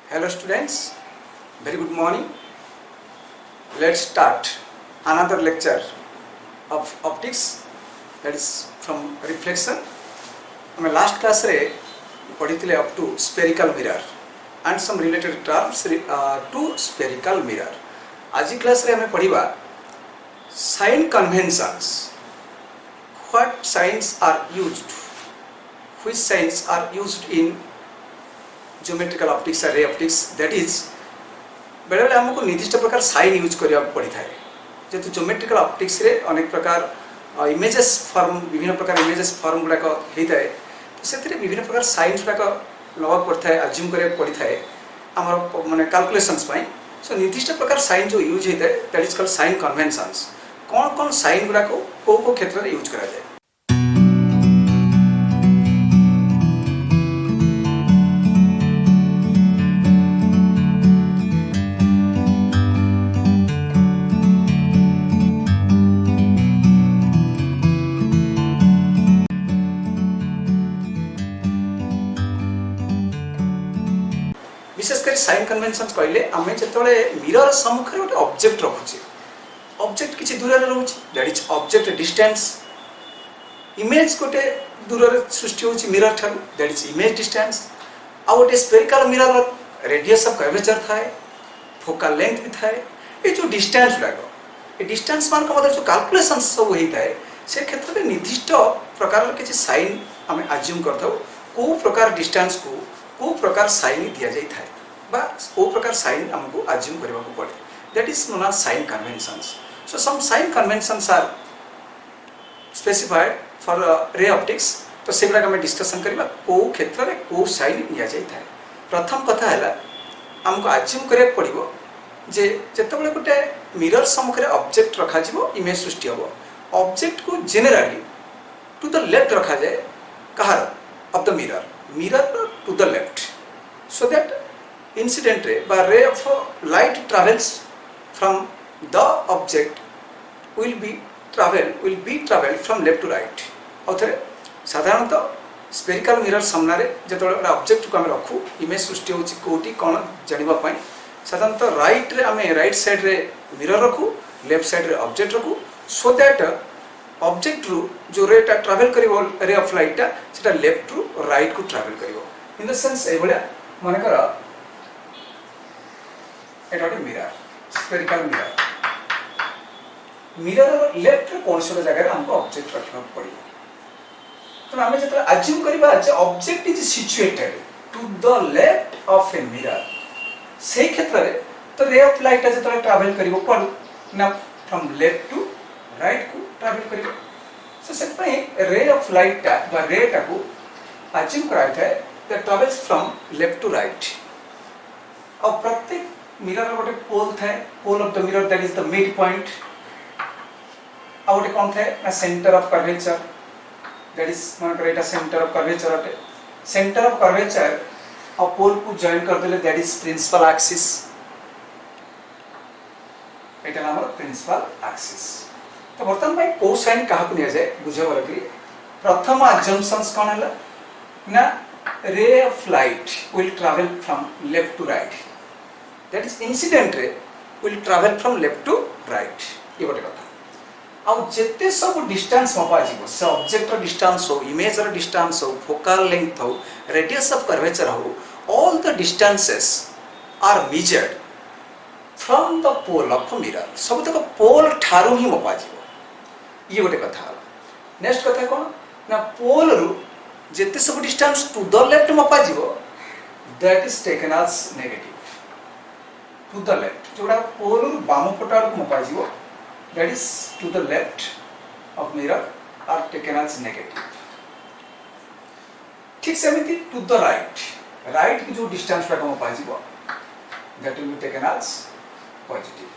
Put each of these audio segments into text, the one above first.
Hello students, very good morning. Let's start another lecture of optics, that is from reflection. हमें last class रे पढ़ी up to spherical mirror and some related terms to spherical mirror. आज class रे हमें पढ़ीबा sign conventions. What signs are used? Which signs are used in geometrical optics or ray optics? That is, बेले बेले हमको निर्दिष्ट प्रकार साइन यूज करिया पड़ी थाए जेतु ज्योमेट्रिकल ऑप्टिक्स रे अनेक प्रकार इमेजेस फॉर्म विभिन्न प्रकार इमेजेस फॉर्म गुडा को हेइताए तो सेतिरे विभिन्न प्रकार साइंस गुडा को लगा पड़ता है अज्यूम करिया पड़ी थाए हमर माने कैलकुलेशंस पई सो निर्दिष्ट प्रकार साइन जो यूज हेइताए that is called sign conventions कोन कोन साइन गुडा को क्षेत्र रे यूज करा जाए विशेषकर साइन कन्वेंशंस कहले आमे जेतले मिरर सम्मुख रे गोटे ऑब्जेक्ट रखुचे ऑब्जेक्ट किछि दूर रे रहउछि that is object distance image गोटे दूर रे सृष्टि होछि मिरर ठार दैट इज इमेज डिस्टेंस आ गोटे spherical mirror radius of curvature थाए फोकल लेंथ भी थाए ए जो डिस्टेंस लागो ए डिस्टेंस मान को मतलब जो कैलकुलेशंस सब होई थाए से क्षेत्र में निर्दिष्ट प्रकार किछि साइन आमे अज्यूम करथौ को प्रकार डिस्टेंस को प्रकार साइन दिया जाई थाए बा को प्रकार साइन हमको अज्यूम करबा को पड़े that is known as sign conventions so some sign conventions are specified for ray optics तो सेगुडा हम डिस्कशन करबा को क्षेत्र रे को साइन दिया जाई थाए प्रथम कथा हैला हमको अज्यूम करबा पड़िबो जे जेतबेले गोटे मिरर सम्मुख रे ऑब्जेक्ट रखा जिवो इमेज सृष्टि होबो ऑब्जेक्ट को जनरली टू द लेफ्ट रखा जाए कहार of the mirror to the left so that incident ray of light travels from the object will be travel from left to right औथरे साधारणतः स्फेरिकल मिरर सामना रे जेतोले object को हम रखू इमेज सृष्टि होची कोटी कोन जानिबा पई साधारणतः राइट रे हमें राइट साइड रे मिरर रखू लेफ्ट साइड रे ऑब्जेक्ट रखू सो दैट ऑब्जेक्ट रु जो रेटा ट्रैवल करिवो रे ऑफ लाइट सेटा लेफ्ट रु राइट को ट्रैवल करिवो इन द सेंस ए बडा माने कर एटा मिरर स्फेरिकल मिरर लेफ्ट रे कोन से जगह रे हमको ऑब्जेक्ट रखना पड़ी तो हमें जतरा अज्यूम करिबा जे object is situated to the left of a mirror से क्षेत्र रे तो रे ऑफ लाइट जतरा ट्रैवल करिवो कोन ना फ्रॉम लेफ्ट टू राइट को ट्रैवल करिवो सो सेट पई रे ऑफ लाइट बा रे टा को अज्यूम कराय थाए that travels from left to right और प्रत्येक मिरर गोटे पोल थाए pole of the mirror that is the mid point और गोटे कोन थाए ना centre of curvature that is मान कर एटा सेंटर ऑफ कर्वेचर अटे सेंटर ऑफ कर्वेचर और पोल को जॉइन कर देले दैट इज प्रिंसिपल एक्सिस एटा नाम प्रिंसिपल एक्सिस तो बर्तमान भाई को साइन कहा को निया जाए बुझा लगी प्रथम अजम्पशंस कौन है ना ray of light will travel from left to right that is incident ray will travel from left to right ये गोटे कथा आ जेते सब डिस्टेंस मपा जीवो से ऑब्जेक्ट रो डिस्टेंस हो इमेज रो डिस्टेंस हो फोकल लेंथ हो रेडियस ऑफ कर्वेचर हो all the distances are measured from the pole of mirror सब तक पोल ठारू ही मपा जीवो ये गोटे कथा नेक्स्ट कथा कौन ना पोल रु जेते सब डिस्टेंस टू द लेफ्ट मपा जीवो that is taken as negative to the left जोड़ा पोल रु बाम पटार को मपा जीवो that is to the left of mirror are taken as negative ठीक सेमिति टू द राइट की जो डिस्टेंस को मपा जीवो that will be taken as positive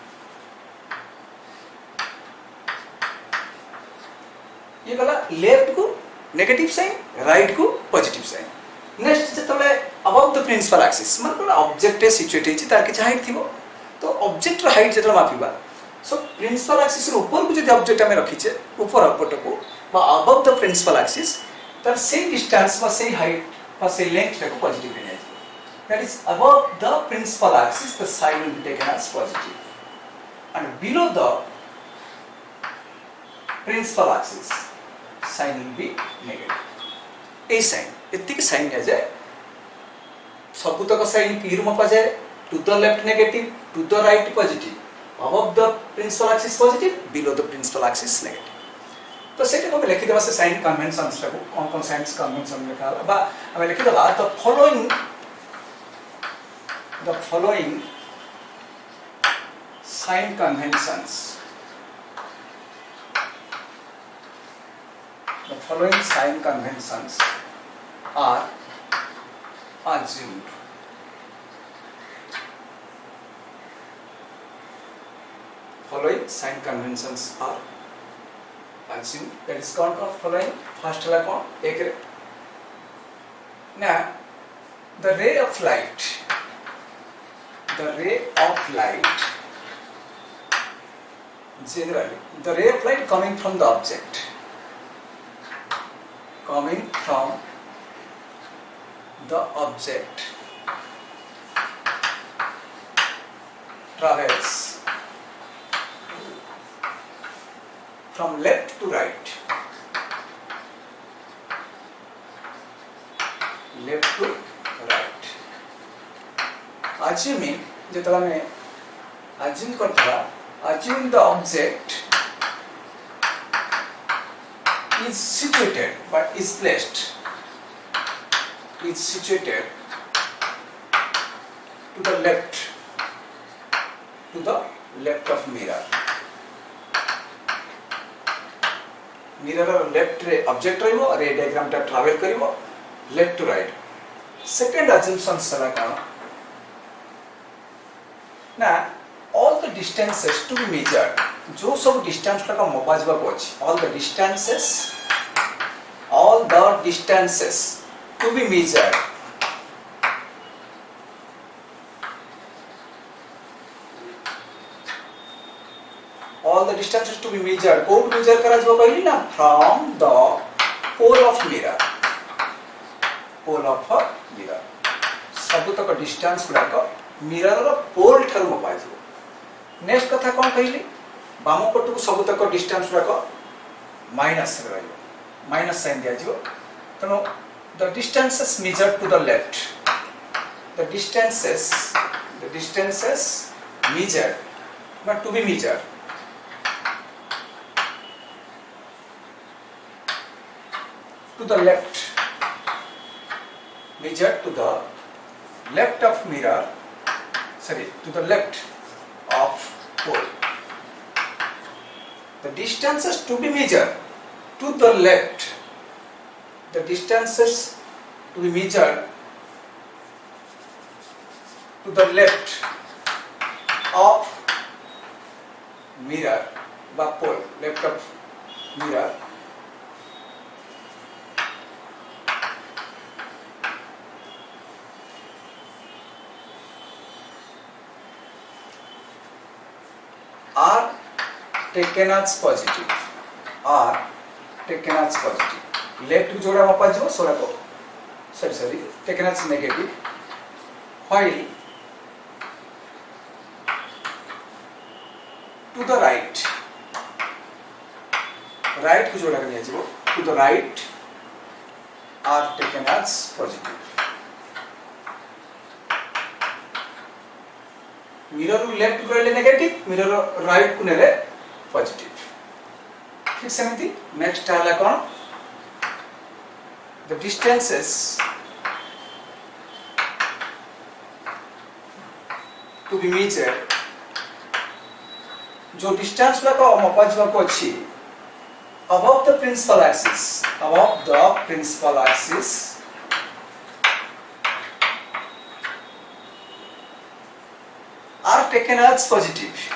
ये गला लेफ्ट को नेगेटिव साइन राइट को पॉजिटिव साइन नेक्स्ट जतले अबव द प्रिंसिपल एक्सिस मतलब ऑब्जेक्ट सिचुएट हिची तार के हाइट थिबो तो ऑब्जेक्ट रो हाइट जतले मापिबा सो प्रिंसिपल एक्सिस रो ऊपर को जो ऑब्जेक्ट हमें रखिचे ऊपर पट को बा अबव द प्रिंसिपल एक्सिस तार सेम डिस्टेंस बा सेम हाइट बा सेम लेंथ को पॉजिटिव लेने that is above the principal axis, the sign will be taken as positive, and below the principal axis, sign will be negative. A sign, एतिक sign आ जाए, सबुतक sign P रू मपा जाए, to the left negative, to the right positive, above the principal axis positive, below the principal axis negative. तो सेटा को लिखि देबा से sign कन्वेंशनस को कौन साइंस कन्वेंशन लिखा बा हम लिखि देबा the following sign conventions are assumed. Following sign conventions are assumed. That is called following. First la कौन एक रे. Now the ray of light generally the ray of light coming from the object travels from left to right, assuming जेतला में assume करता assume the object is situated but is situated to the left of mirror. Mirror left रे object रहिबो रे diagram टा travel करिवो left to right. Second assumption सला काना ना all the distances to be measured, जो सब distance का मपा जबा coach, all the distances to be measured, को measure करा जबा कहली ना from the pole of mirror, सब तक distance गुड़ा का mirror रो pole ठारू मपा जबो. नेक्स्ट कथा कौन कहली बाम पटु सब तक डिस्टेंस गुड़ा माइनस साइन दिया जिवो तनो the distances measured to the left the distances measured not to be measured to the left measured to the left of mirror to the left of pole. The distances to be measured to the left, the distances to be measured to the left of mirror by pole, left of mirror, are taken as positive. Left जोड़ा मपा जो सोरा को sorry taken as negative, while to the right को जोड़ा करने जो to the right are taken as positive. Mirror left को ले negative, mirror right को नेले पॉजिटिव. ठीक सेमती नेक्स्ट आला कोन the distances to be measured, जो डिस्टेंस ला को मपाजवा को अछि above the principal axis are taken as positive,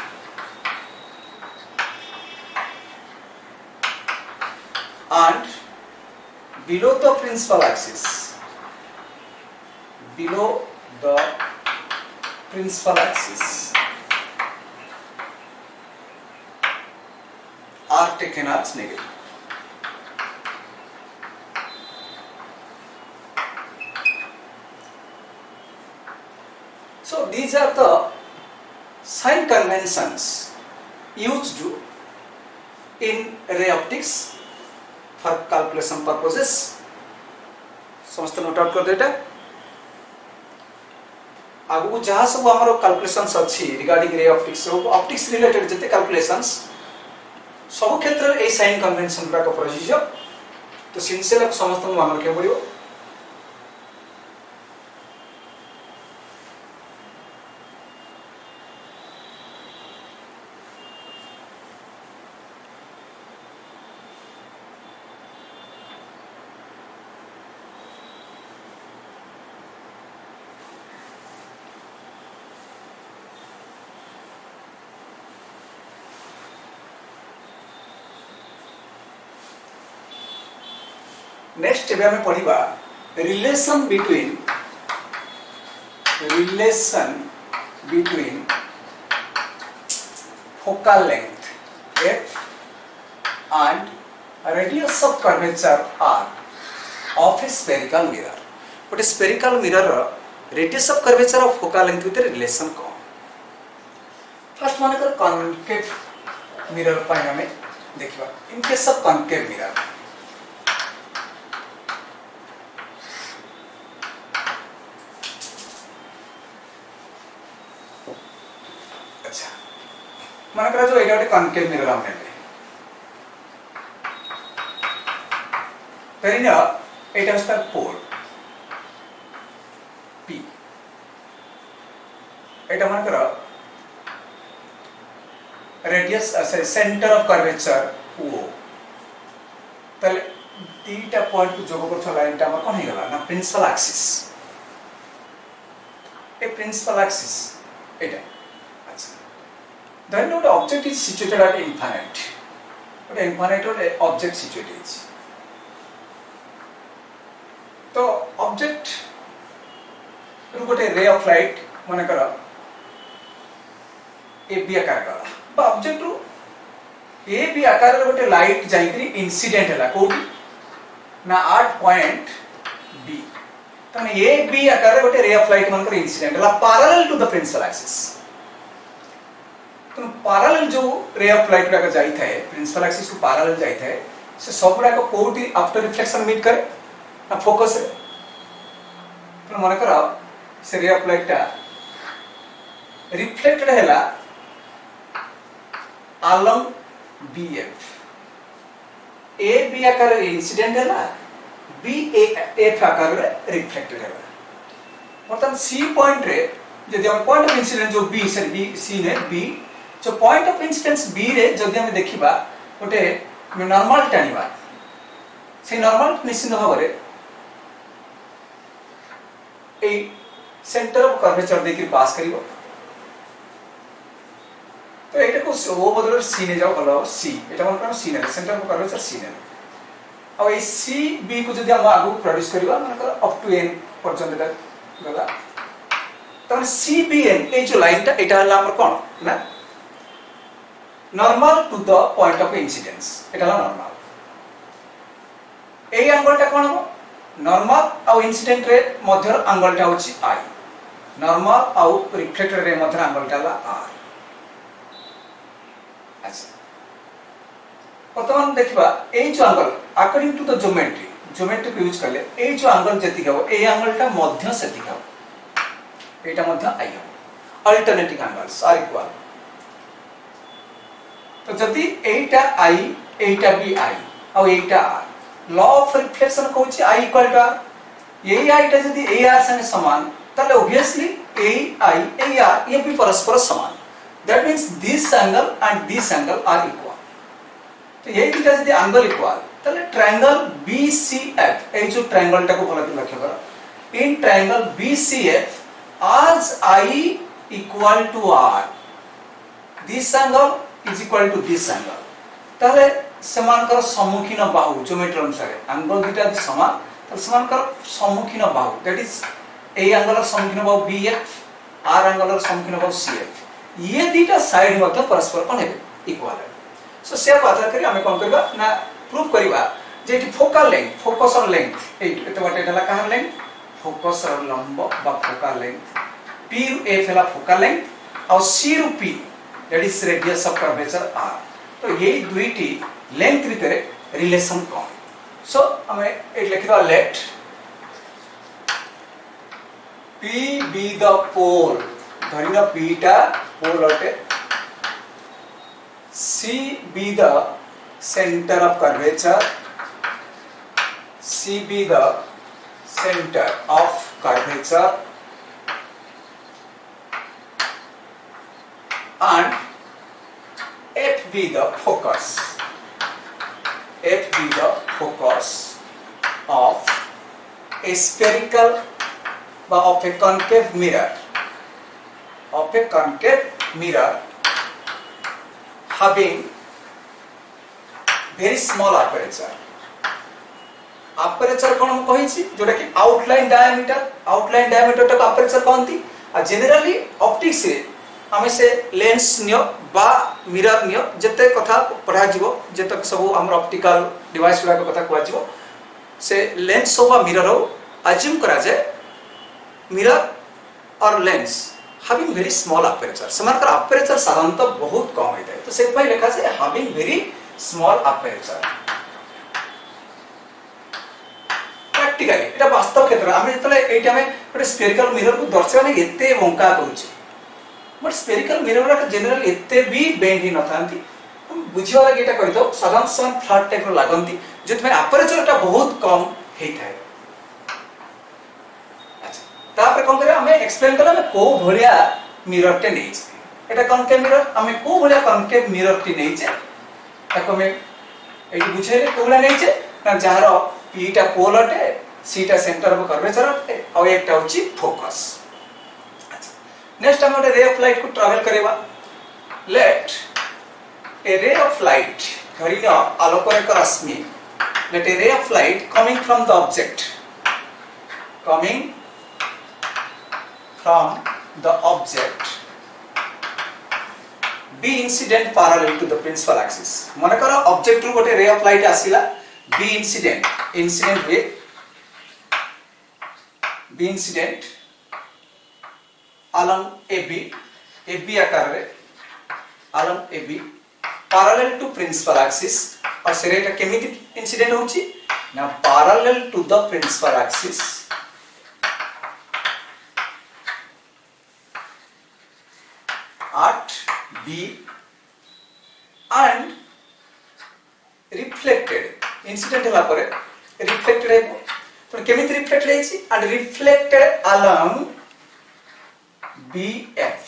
and below the principal axis are taken as negative. So these are the sign conventions used in ray optics for calculation purposes. समस्त note out कर देटा आगु जहाँ सब हमारो calculations अच्छी regarding ray optics optics related जते calculations सब क्षेत्र ए साइन कन्वेंशन का प्रयोज्य तो सिंसियर समस्त मन रखे पड़ो नेक्स्ट एबे हमें पढ़िबा relation between focal length f and radius of curvature r of a spherical mirror. गोटे spherical mirror radius of curvature और फोकल लेंथ भितर रिलेशन कौन फर्स्ट माने कर कॉनकेव मिरर पाइ हमें देखिबा इन केस ऑफ कॉनकेव मिरर मन करा जो एटा कॉनकेव मिरर हमने पेरिना एटा उसका पोल p एटा मन करा radius centre of curvature o तले तीटा पॉइंट को जोग करथला लाइनटा हमर कोन हे गला ना principal axis A principal axis Etah then the object is situated at infinite but infinite object situated is तो object रू गोटे ray of light माने करा ए बी आकार का बा ऑब्जेक्ट रू ए बी आकार रे गोटे लाइट जाई करी इंसिडेंट हला कोठी ना 8 पॉइंट बी तने ए बी आकार रे गोटे रे ऑफ लाइट मान कर इंसिडेंट हला parallel to the principal axis तो पैरेलल जो रे ऑफ लाइट का जाई थाए प्रिंसिपल एक्सिस को पैरेलल जाई थाए से सबुडा को कोठी आफ्टर रिफ्लेक्शन मीट करे ना फोकस रे तो मन करा से रे ऑफ लाइट ता रिफ्लेक्टेड हैला along bf a b आकार रे इंसिडेंट हैला b a f आकार रे रिफ्लेक्टेड हैला मतलब c पॉइंट रे यदि हम पॉइंट ऑफ इंसिडेंट जो b से b c ने b जो पॉइंट ऑफ इंसिडेंस b रे जदि हम देखिबा ओटे नॉर्मल टानिबा से नॉर्मल निश्चित भाबरे ए सेंटर ऑफ कर्वेचर देखि पास करिवो तो एटा को ओ बदल c ने जाओ हलो c एटा मन सी ने सेंटर ऑफ कर्वेचर c ने अब ए c b को जदि हम आगु प्रोड्यूस करिबा मन कर अप टू n पर्यंत गला त c b n ए जो लाइन ता एटा हला हमर कोन ना normal to the point of incidence Etah normal A angle टा कोन हो नॉर्मल आ इंसिडेंट रे मध्य एंगल टा होची i normal uh reflected ray Madhya angle टा ला r अच्छा वर्तमान देखिबा ए जो angle according to the geometry को यूज करले ए जो एंगल जति हो ए एंगल टा मध्य सेति हो एटा मध्य i हो अल्टरनेटिंग एंगल्स आर इक्वल तो जदि एटा i एटा भी i और एटा r लॉ ऑफ रिफ्लेक्शन कहूची i इक्वल टू r यही i टा जदि ar संगे समान तले ऑब्वियसली ai ar ये भी परस्पर समान that means this angle and this angle are equal तो यही दिटा जदि एंगल इक्वल तले ट्रायंगल BCF ए जो ट्रायंगल टा को भला लक्ष्य करो in triangle BCF as i equal to r this angle is equal to this angle ताले समानकर सम्मुखीन बाहु ज्योमेट्री अनुसार एंगल दुटा समान त समानकर सम्मुखीन बाहु that is A angle सम्मुखीन Bahu BF R angle सम्मुखीन Bahu CF ये दुटा साइड मध्य परस्पर कोन हेबे इक्वल सो से आधार करी हमें कोन करबा ना प्रूफ करबा जे इति फोकल लेंथ फोकसर लेंथ एते बाटे एला कहार लेंथ फोकसर लंब बा फोकल लेंथ P ରୁ F ହେଲା focal length और C ରୁ P that is radius of curvature R. तो यही दुईटी लेंथ भितर रिलेशन कौन? सो हमें एक लिखिबा let P be the pole, धरिना P टा पोल अटे, C be the center of curvature, C be the center of curvature, and F be the focus. F be the focus of a spherical of a concave mirror. Of a concave mirror having very small aperture. Aperture कौन हम कही छी जोटा कि outline diameter तक aperture कहंती आ generally optics रे हमें से लेंस नियो बा मिरर नियो जते कथा पढ़ा जीवो जते सब हमर ऑप्टिकल डिवाइस गुडा कथा कहवा जीवो से लेंस हो बा मिरर हो अज्यूम करा जाए मिरर और lens having very small aperture समानकर aperture साधारणतः बहुत कम होता है तो से भाई लिखा से having very small aperture practically एटा वास्तव क्षेत्र हम जतले एटा में गोटे स्फेरिकल मिरर को दर्शा नै एते बंका करूची बट स्फेरिकल मिरर का जनरल एते भी बेंड ही न थांती हम बुझिवा लागि एटा कहि दो साधारण सन फ्लैट टाइप लागंती जत में aperture टा बहुत कम हे थाए तापर कोन करे हमें एक्सप्लेन करला को भलिया मिरर टे नै छै एटा कनकेव मिरर हमें को भलिया कनकेव मिरर टी नै छै ताको हमें एटी बुझेले को भलिया नै छै ना जहार पी टा पोल अटे सी टा सेंटर ऑफ कर्वेचर अटे और एकटा होची फोकस अच्छा नेक्स्ट हम रे ऑफ लाइट को ट्रैवल करेबा let a ray of light धरिना आलोक रे रश्मि let a ray of light coming from the object coming from the object be incident parallel to the principal axis माने करा object रु गोटे ray of light आसीला be incident along AB आकार रे along AB parallel to principal axis और सेरेटा केमिति incident होची ना parallel to the principal axis at B and reflected incident हला परे reflected है तो केमिति reflected है छी and reflected along BF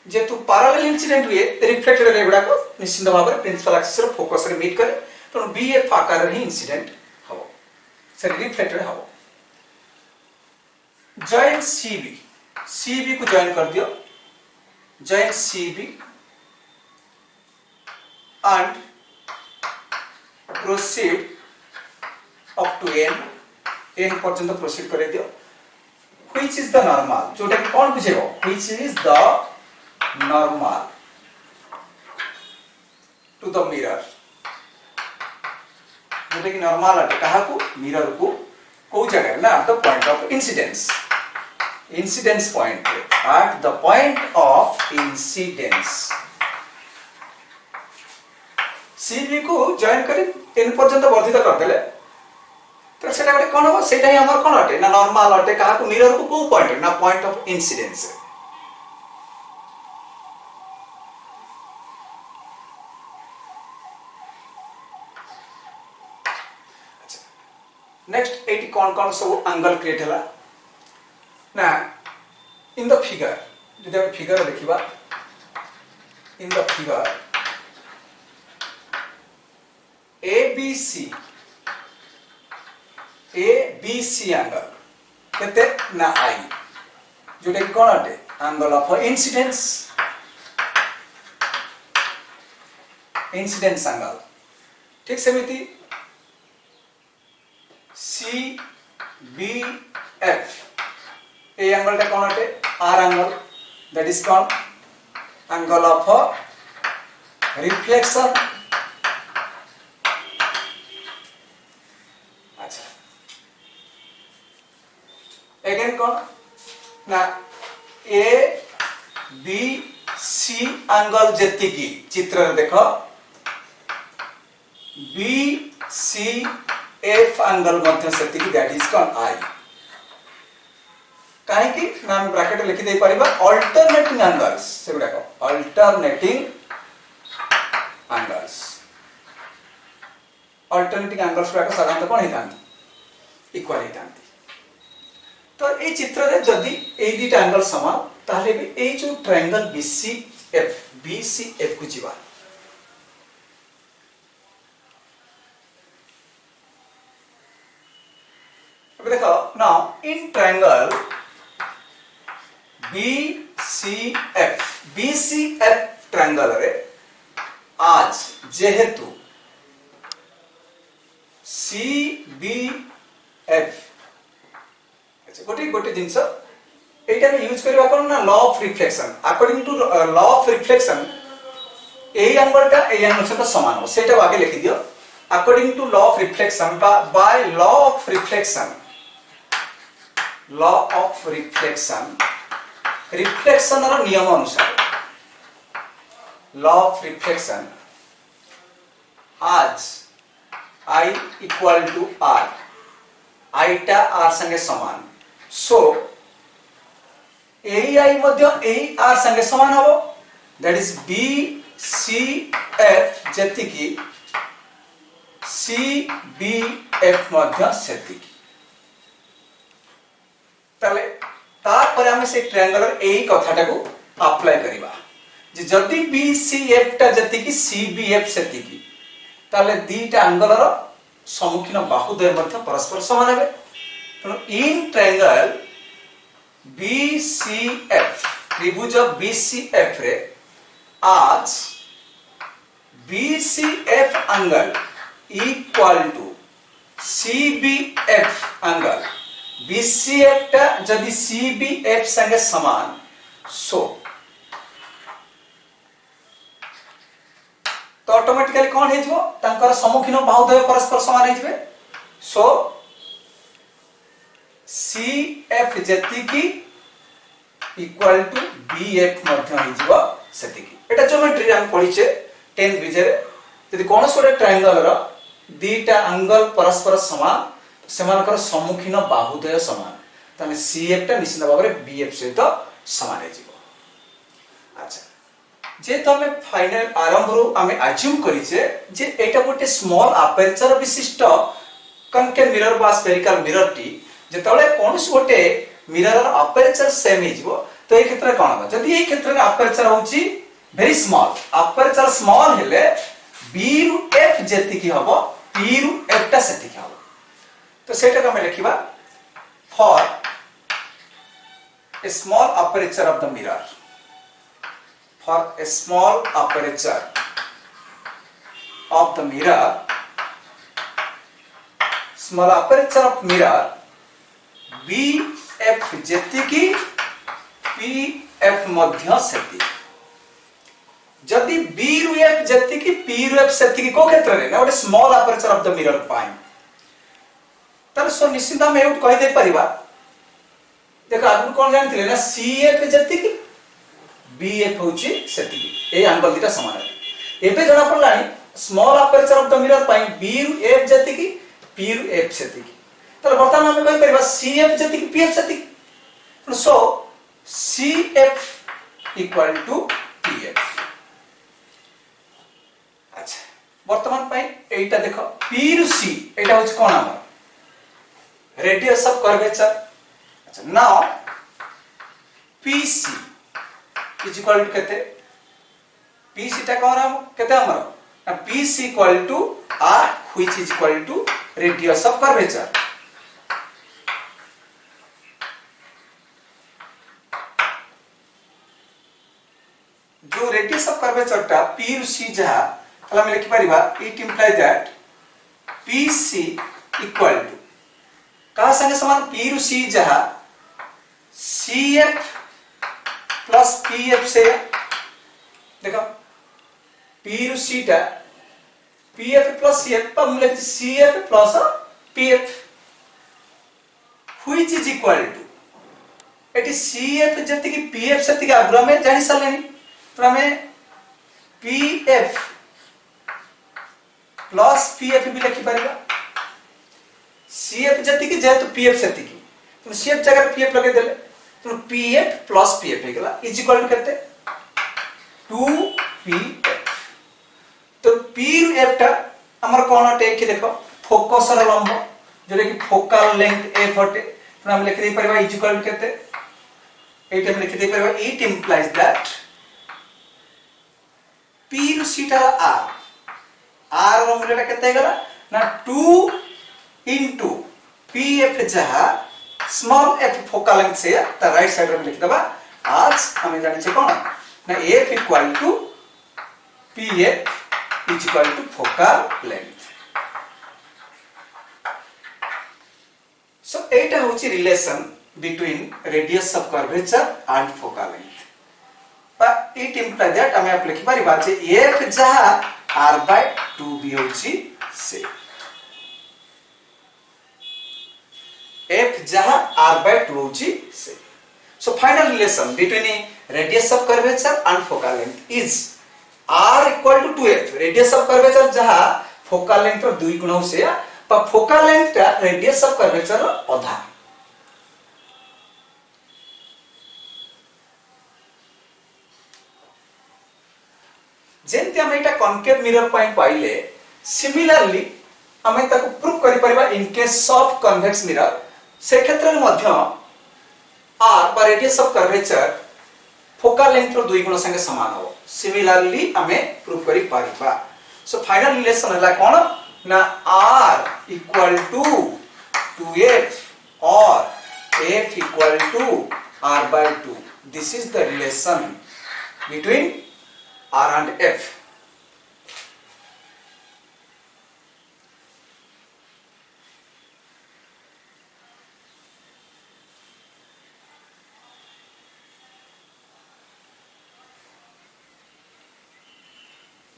जेतु parallel incident हुए reflected रे गुडा को निश्चित भाव रे प्रिंसिपल एक्सिस रो फोकस रे मीट करे तो BF आकार रे इंसिडेंट हबो से reflected हबो जॉइन CB को जॉइन कर दियो join CB and proceed up to n पर्यंत proceed करे दियो which is the normal जोटा कि कौन बुझेबो which is the normal to the mirror जोटा कि normal है कहा को mirror को को जगह ना at the point of incidence point at the point of incidence CB को जॉइन करी n पर्यंत वर्धित कर देले तो सेटा गोटे कोन हो सेटा ही हमर कोन अटे ना नॉर्मल अटे कहा को मिरर को पॉइंट ना पॉइंट ऑफ इंसिडेंस अच्छा नेक्स्ट 80 कोन सब एंगल क्रिएट हला ना in the figure जदि हम फिगर देखिबा in the figure ABC angle केते ना I जोटा कि कोन अटे एंगल ऑफ इंसिडेंस एंगल ठीक सेमिति CBF ए एंगल टा कोन अटे R angle that is called angle of reflection अच्छा again कौन ना ए बी सी एंगल जेतिकी चित्र रे देखो बी सी एफ एंगल मध्य सेतिकी दैट इज कॉल्ड आई काहे कि नाम ब्रैकेट लिखि दे परिबा अल्टरनेटिंग एंगल्स से गुडा को अल्टरनेटिंग एंगल्स अल्टरनेटिंग एंगल्स गुडा साधारणतः कोन हेतांती इक्वल हेतांती तो ए चित्र रे जदी ए दुटा एंगल समान ताले भी ए जो ट्रायंगल बीसीएफ को जीवा अब देखो now in triangle BCF triangle रे आज जेहेतु सीबीएफ गोटे गोटे जिनस एटा में यूज करबा कोन ना law of reflection according to law of reflection ए एंगलटा ए एंगल से समान हो सेटा आगे लिख दियो according to law of reflection by law of reflection reflection रो नियम अनुसार लॉ ऑफ रिफ्लेक्शन आज I इक्वल टू R आईटा R संगे समान सो AI मध्य AR संगे समान हबो दैट इज BCF जेतिकी CBF मध्य सेतिकी तले तापर हम से ट्रायंगुलर ए कथाटा को अप्लाई करिबा जे जदी BCF टा जेतिकी CBF सेतिकी ताले दीटा एंगलर सम्मुखीन बाहुद्वय मध्य परस्पर समान हेबे तो इन ट्रायंगल BCF त्रिभुज BCF रे आज BCF angle equal to CBF angle BCF टा जदी CBF संगे समान सो तो ऑटोमेटिकली कौन हेजबो तांकर सम्मुखीन बाहुद्वय परस्पर समान हेजबे सो CF जेतिकी equal to BF Madhya हेजबो सेतिकी Etah geometry हम पढिचे 10th विषय रे यदि कोन सोडे ट्रायंगल रो दीटा एंगल परस्पर समान सेमानकर सम्मुखीन बाहुद्वय समान ताने CF टा निश्चित भाव रे BF सहित समान हेजबो अच्छा जे तो हमें फाइनल आरंभ रो हमें अज्यूम करिचे जे एटा गोटे स्मॉल अपर्चर विशिष्ट कनकेव मिरर बा स्फेरिकल मिरर टी जेतले कोनस गोटे मिरर अपर्चर सेम हिजबो तो ए क्षेत्र रे कोन हो जदी ए क्षेत्र रे अपर्चर होची वेरी स्मॉल अपर्चर स्मॉल हेले b रु f जेति की हबो p रु f टा सेति की हबो तो सेटा को हमें लिखिबा for a small aperture of the mirror for a small aperture of the mirror small aperture of mirror BF जेतिकी PF मध्य सेति जदी B रु F जेतिकी P रु F सेतिकी को क्षेत्र रे ना गोटे small aperture of the mirror पाई तब सो निश्चित हम एउट कहि दे परिबा देखो आगु कोन जानथिले ना CF जेतिकी BF होची सेतिकी ए एंगल दिटा समान है एबे जणा पड़लानी small aperture of the mirror पाई B रु F जेतिकी P रु F सेतिकी तले वर्तमान हम कहि परिबा CF जेतिकी PF सेतिकी so CF equal to PF अच्छा वर्तमान पाई एटा देखो P रु C एटा होची कोन हमर रेडियस ऑफ कर्वेचर अच्छा now PC is equal to केते PC टा कोन हम केते हमर ना PC equal to R which is equal to radius of curvature जो radius of curvature टा P रु C जहा हला हम लिखि परिबा it implies that PC equal to का संगे समान P रु C जहा CF प्लस PF से देखो P रु C टा PF प्लस CF पर हम लिखते CF plus PF which is equal to eighty CF जति कि पीएफ सेति आगु हमें जानि सारलेनी तो हमें पीएफ प्लस पीएफ भी लिखि परिबा सीएफ जति कि जेतु पीएफ सेति कि तो सीएफ जगह पीएफ लगे देले तो पीएफ प्लस पीएफ हे गेला इज इक्वल टू केते 2pf तो pf टा हमर कोन अटे कि देखो फोकस र लंब जेरे कि फोकल लेंथ f हटे तो हम लिख दे परबा इज इक्वल टू केते एटा हम लिख दे परबा इट इंप्लाइज दैट p रो सीटा r रो मूल्यटा केते गेला ना 2 into pf जहा स्मॉल f फोकल लेंथ से त राइट साइड रे लिख दबा आज हमें जानि छै कोन ना f equal to pf is equal to focal length so eta hochi relation between radius of curvature and focal length but it implies that hame आप लिखि पारि बाचे f जहा r by 2 भी होची से f जहा r by 2 होची से so final relation between radius of curvature and focal length is r equal to 2f radius of curvature जहा focal length रो 2 गुना से पर focal length ता radius of curvature रो आधा जेंति हम एटा कॉन्केव मिरर पॉइंट पाइले सिमिलरली हमें ताको प्रूव करि परबा in case of convex mirror से क्षेत्र में मध्य r बा radius of curvature focal length रो 2 गुण संगे समान हो सिमिलरली हमें प्रूव करि पारिबा सो फाइनल रिलेशन हला कोन ना r इक्वल टू 2f और f equal to r by 2 this is the relation between r and f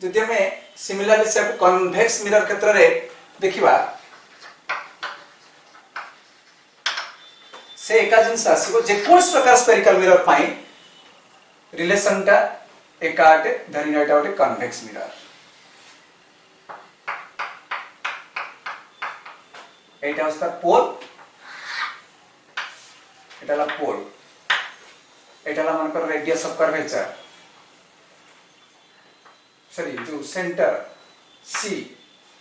जदि हमें सिमिलरली से कन्वेक्स मिरर क्षेत्र रे देखिबा से एका जिंस आसीबो जे कोर्स प्रकार स्फेरिकल मिरर पाई रिलेशन टा एकाटे धरिना एटा ओटे कन्वेक्स मिरर एटा उसका पोल एटाला पोल एटाला मनकर रेडियस ऑफ कर्वेचर सॉरी जो सेंटर C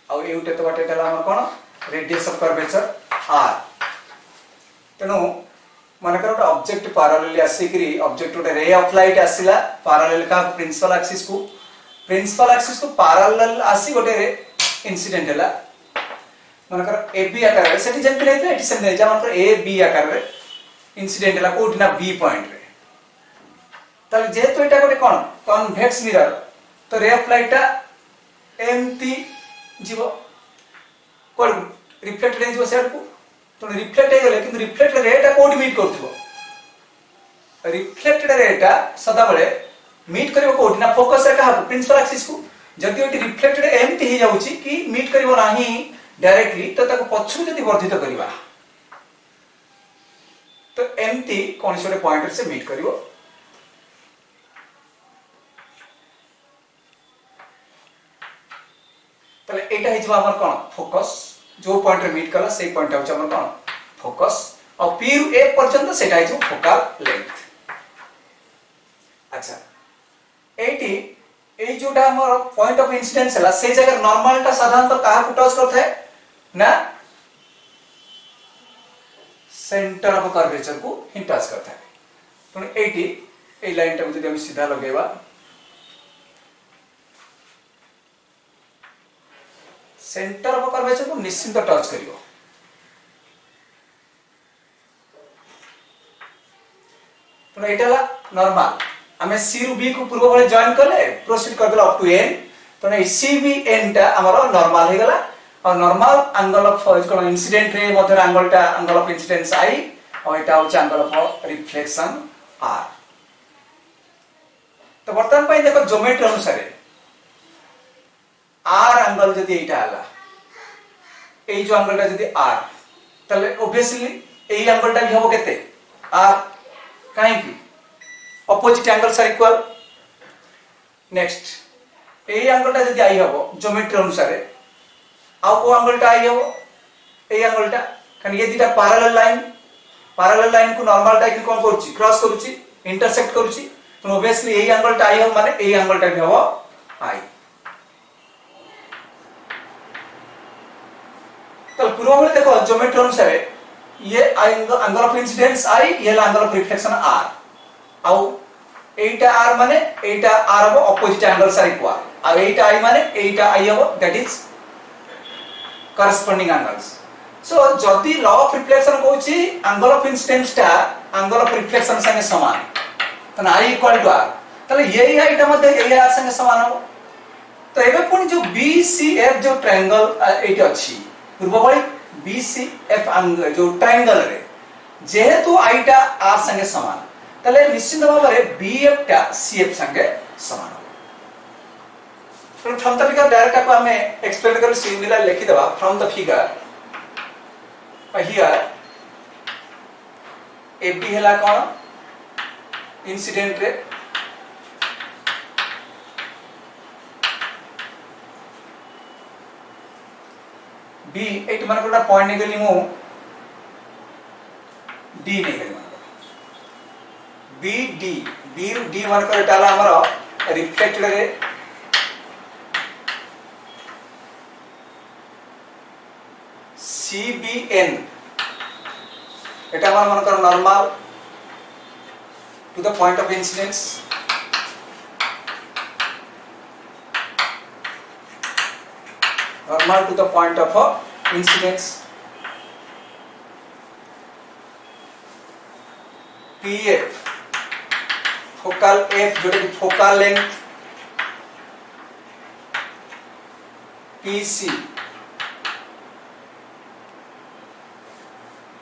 और एउटे तो बाटे एटाला हमर कोन रेडियस ऑफ कर्वेचर R तेनो मनकर ओटा ऑब्जेक्ट पैरेलल आसीकरी ऑब्जेक्ट ओटे रे ऑफ लाइट आसीला पैरेलल का प्रिंसिपल एक्सिस को पैरेलल आसी गोटे रे इंसिडेंट हला मनकर AB आकार रे सेठी जेंति लेते एटी सेम जा मनकर AB आकार रे इंसिडेंट हला कोठी ना B पॉइंट रे तले जेतो एटा गोटे कोन कन्वेक्स मिरर तो रे ऑफ लाइट एमती जीव कोड रिफ्लेक्टेड हे जीव सेड को तो रिफ्लेक्ट हे गेले किंतु रिफ्लेक्टेड रेटा कोड मीट करथिबो रिफ्लेक्टेड रेटा सदा बळे मीट करिवो कोड ना फोकस रे का प्रिंसिपल एक्सिस को जदि ओटी रिफ्लेक्टेड एमती हे जाउची कि मीट करिवो नाही डायरेक्टली तो ताको पछु जदि वर्धित करिवा तो एमती कोन सोरे पॉइंट से मीट करिवो तले एटा हि जवा हमर कोन फोकस जो पॉइंट रे मीट कला से पॉइंट होच हमर कोन फोकस और p रु a पर्यंत सेटा हि जो फोकल लेंथ अच्छा एटी ए जोटा हमर पॉइंट ऑफ इंसिडेंस हला से जगह नॉर्मल ता साधारणतः कहा को टच करथे ना सेंटर ऑफ कर्वेचर को हि टच करथे तो एटी ए लाइन ता जदि हम सीधा लगेबा सेंटर ऑफ कर्वेचर को निश्चित टच करियो तो एटाला नॉर्मल हमें सी रु बी को पूर्व भले जॉइन करले प्रोसीड कर देला अप टू एन तो नै सी बी एन टा हमरो नॉर्मल हे गला और normal angle of cone incident रे मधर एंगल टा एंगल ऑफ इंसिडेंस आई और एटा होच एंगल ऑफ रिफ्लेक्शन आर तो वर्तमान पई देखो ज्योमेट्री अनुसार आर एंगल जदि एटा आला ए जो एंगल टा जदि आर तले ऑब्वियसली ए एंगल टा भी होबो केते आर कहीं opposite angles are equal. Next ए एंगलटा जदि आई हबो ज्योमेट्री अनुसार आउ को एंगलटा आई हबो ए एंगलटा कारण ये दिटा पैरेलल लाइन को नॉर्मल टा कोन करूची क्रॉस करूची इंटरसेक्ट करूची तो ऑब्वियसली ए एंगलटा आई हबो माने ए एंगलटा भी हबो आई। तो पूर्व में देखो ज्योमेट्री अनुसार ये एंगल ऑफ इंसिडेंस आई ये एंगल ऑफ रिफ्लेक्शन आर आउ एटा आर माने एटा आर हबो ऑपोजिट एंगल्स आर इक्वल आ एटा आई माने एटा आई हबो that is corresponding angles. So जदि लॉ ऑफ रिफ्लेक्शन कहूची एंगल ऑफ इंसिडेंस टा एंगल ऑफ रिफ्लेक्शन संगे समान त आई इक्वल टू आर तले यही आईटा मध्ये यही आर संगे समान हबो। तो एबे पुनी जो बीसीएफ जो ट्रायंगल एटी अछि पूर्व बळी बीसीएफ एंगल जो ट्रायंगल रे जेहेतु आईटा आर संगे समान तले निश्चित भाव में बीएफ टा सीएफ संगे समान हो। तो फ्रॉम द फिगर डायरेक्ट को हमें एक्सप्लेन कर सिमिलर लिखि देबा from the figure here AB हला कोन इंसिडेंट रे बी एट मन कोटा पॉइंट ने गली मु डी ने गली बी डी बी डी मन को डाला हमर रिफ्लेक्टेड रे CBN एटा मन कर normal to the point of incidence normal to the point of incidence PF focal F जो कि focal length PC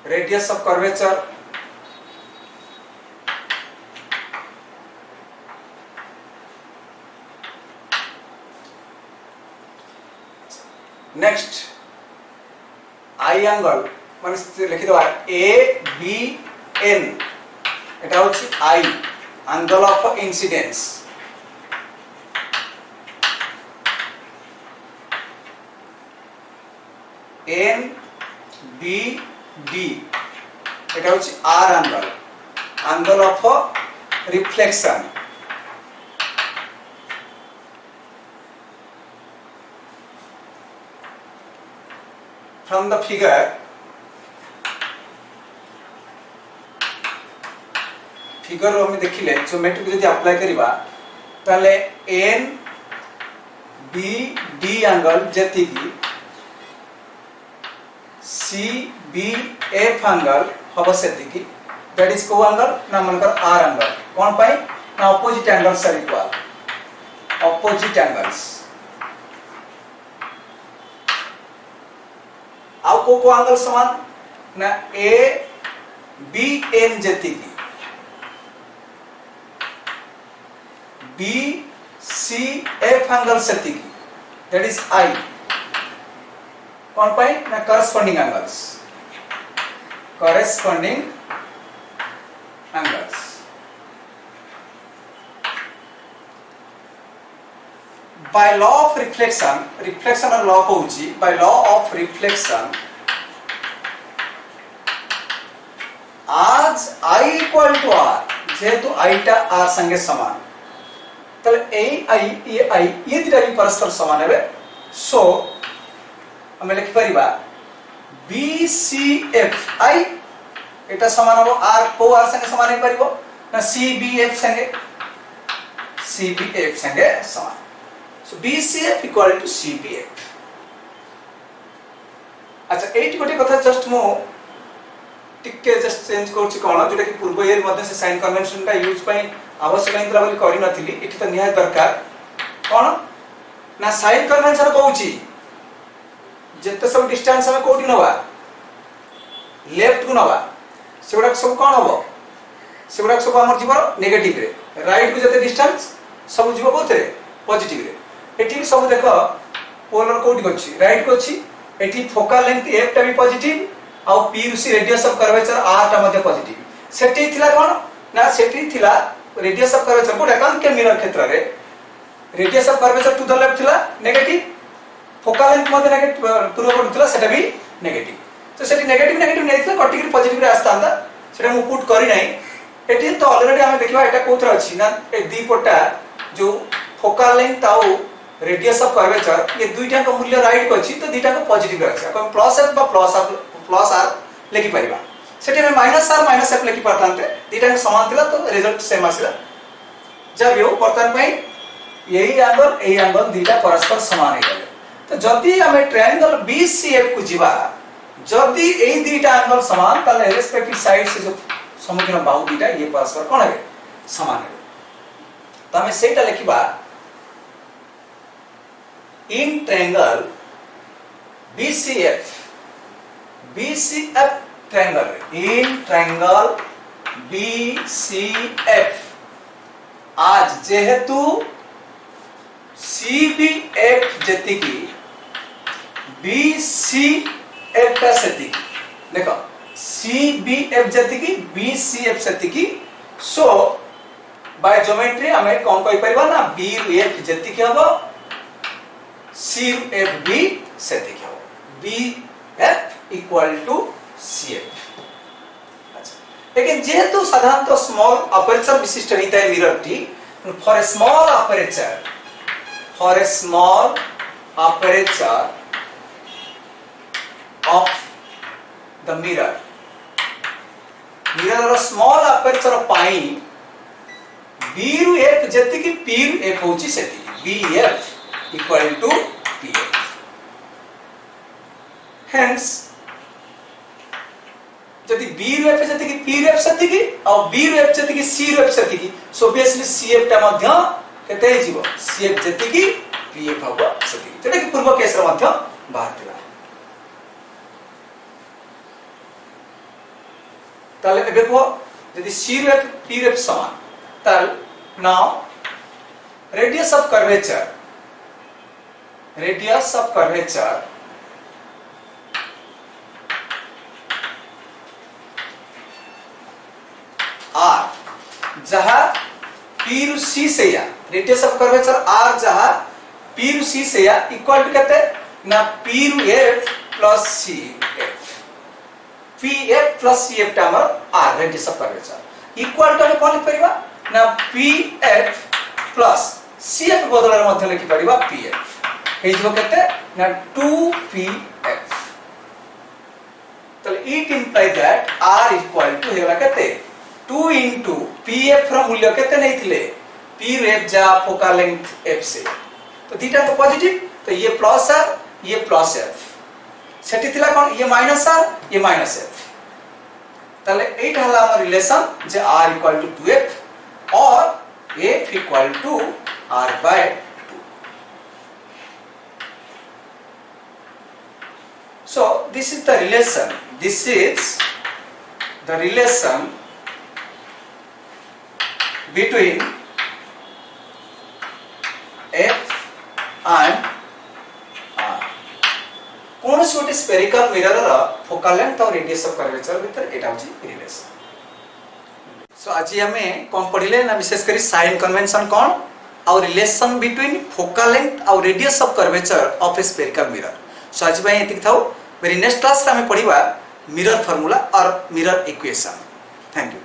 radius of curvature next i angle माने लिखि दवा ABN एटा होछि i angle of incidence NBD एटा होछि R angle of reflection from the figure हम देखिले ज्योमेट्री को यदि अप्लाई करिबा ताले NBD एंगल जति की CBF एंगल हबो सेति की दैट इज को एंगल ना मनकर R एंगल कोन पाई ना opposite angles are equal opposite angles आउ को एंगल समान ना ABN जति की BCF एंगल सेति की दैट इज I कौन पाई ना corresponding angles by law of reflection और लॉ कहूची बाय लॉ ऑफ रिफ्लेक्शन आज I इक्वल टू R जेहेतु I टा R संगे समान तले ये दिटा भी परस्पर समान है सो हमें लिख परिबा BCF I एटा समान हो R को R संगे समान है परिबो ना CBF संगे समान सो BCF इक्वल टू CBF। अच्छा एटी गोटे कथा जस्ट मो टिके जस्ट चेंज करछि कोन जेटा कि पूर्व ईयर मध्ये से साइन कन्वेंशन का यूज पई आवश्यक इंद्रा बोली करि नथिली एठी तो निहाय दरकार कोन ना साइन कन्वेंशन कहूची जेते सब डिस्टेंस हम कोठी नवा लेफ्ट को नवा सेगुडा सब कोन हबो सेगुडा सब हमर जीवन नेगेटिव रे राइट को जेते डिस्टेंस सब जीव कोथे पॉजिटिव रे एठी सब देखो पोलर कोठी कोछि राइट को अछि एठी फोकल लेंथ F टा भी पॉजिटिव आ P रु सी रेडियस ऑफ कर्वेचर R टा मध्ये पॉजिटिव सेठी थिला कोन ना सेठी थिला रेडियस ऑफ कर्वेचर कोडा कान के मिरर क्षेत्र रे radius of curvature to the left थिला नेगेटिव फोकल लेंथ मध्ये नेगेटिव पूर्व पट थिला सेटा भी नेगेटिव तो सेठी नेगेटिव नेगेटिव नै थिला कटिक पॉजिटिव रे आस्तांदा सेटा मु पुट करी नै एठी तो ऑलरेडी हमें देखिबा एटा कोथरा अछि ना ए दी पटा जो फोकल लेंथ आउ रेडियस ऑफ कर्वेचर ये दुईटा का मूल्य राइट को अछि तो दुईटा को पॉजिटिव रे अछि अपन प्लस एफ बा प्लस आर लिखि परिबा सेठी में माइनस एफ लिखि परतांते दुईटा के समान थिला तो रिजल्ट सेम आसिला जब यो वर्तमान में यही एंगल दुईटा परस्पर समान हे गले तो जदी हमें ट्रायंगल बीसीएफ को जीवा जदी एही दुईटा एंगल समान ताले रेस्पेक्टिव साइड से जो समुद्र बाहु दुईटा ये परस्पर कोन हे समान हे तो हमें सेटा लिखिबा in triangle BCF triangle in triangle BCF आज जेहेतु CBF जति की BCF का सति देखो CBF जति की BCF सति की सो बाय ज्योमेट्री हमें कौन कहि परिबा ना BF जति की हबो CF भी सति की हबो BF इक्वल टू CF अच्छा लेकिन जेहेतु साधारणतः स्मॉल अपर्चर विशिष्ट रहता है mirror T for a small aperture of the mirror ର small aperture पाई B रु F जति की P रु F होची सेति BF equal to PF hence जति B रु F जति की P रु F सेति की और B रु F जति की C रु F सेति की so obviously CF टा मध्य केते हे जीवो CF जति की PF होबो सेति की तेटा की पूर्व केस रो मध्य बाहर थिला ताले एबे को यदि C रु F P रु F समान ताल now radius of curvature R जहां P रु C से या radius of curvature R जहां P रु C से या इक्वल टू कहते ना P रु F plus CF PF plus CF टा हमर R radius of curvature equal to कोन लिख परिबा ना PF प्लस CF बदल रे मध्य लिखि परिबा PF हे जो कहते ना 2PF तो it imply that R equal to हेला कहते 2 into PF रो मूल्य केते नै थिले P रु F जा फोकल लेंथ F से तो थीटा तो पॉजिटिव तो ये प्लस R ये प्लस F सेठी थिला कोन ये माइनस R ये माइनस F तले एट हला हमर रिलेशन जे R इक्वल टू 2F और F equal to R by 2 so this is the relation between F and R कौन से स्फेरिकल मिरर रा फोकल लेंथ और रेडियस ऑफ कर्वेचर भीतर एटा होची रिलेशन सो आज हमें कोन पढिले ना विशेष करी साइन कन्वेंशन कोन और रिलेशन बिटवीन फोकल लेंथ और radius of curvature of A spherical mirror so आज भाई एतिक थाउ वेरी नेक्स्ट क्लास रे हमें पढिबा मिरर फार्मूला और मिरर इक्वेशन थैंक यू।